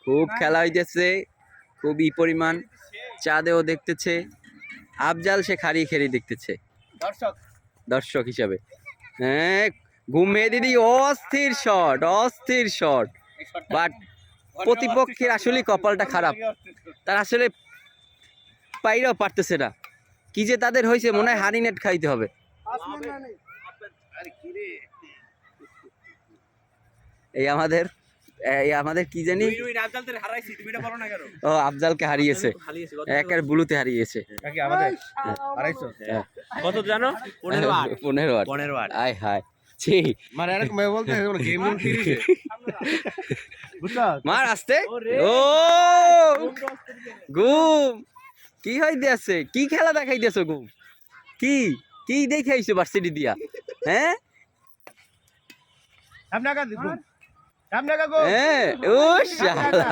খুব খেলা হইতেছে, খুবই পরিমাণ চাঁদেও দেখতেছে। আফজাল সে খাড়িয়ে খেড়িয়ে দেখতেছে দর্শক হিসাবে। হ্যাঁ, ঘুমিয়ে দিদি অস্থির শট, অস্থির শট। বাট প্রতিপক্ষের আসলে কপালটা খারাপ, তার আসলে পাইরাও পারতেছে না। কি যে তাদের হয়েছে, মনে হয় হানি নেট খাইতে হবে। এই আমাদের কি জানি, ও আফজালকে হারিয়েছে, একের ব্লুতে হারিয়েছে। কত জানো? 15 আয় হায় ছি, মার আসতে। ও ঘুম কি হইতেছে, কি খেলা দেখাইতেছো ঘুম? কি কি দেখাইছো ভার্সিটি দিয়া? হ্যাঁ ও শালা।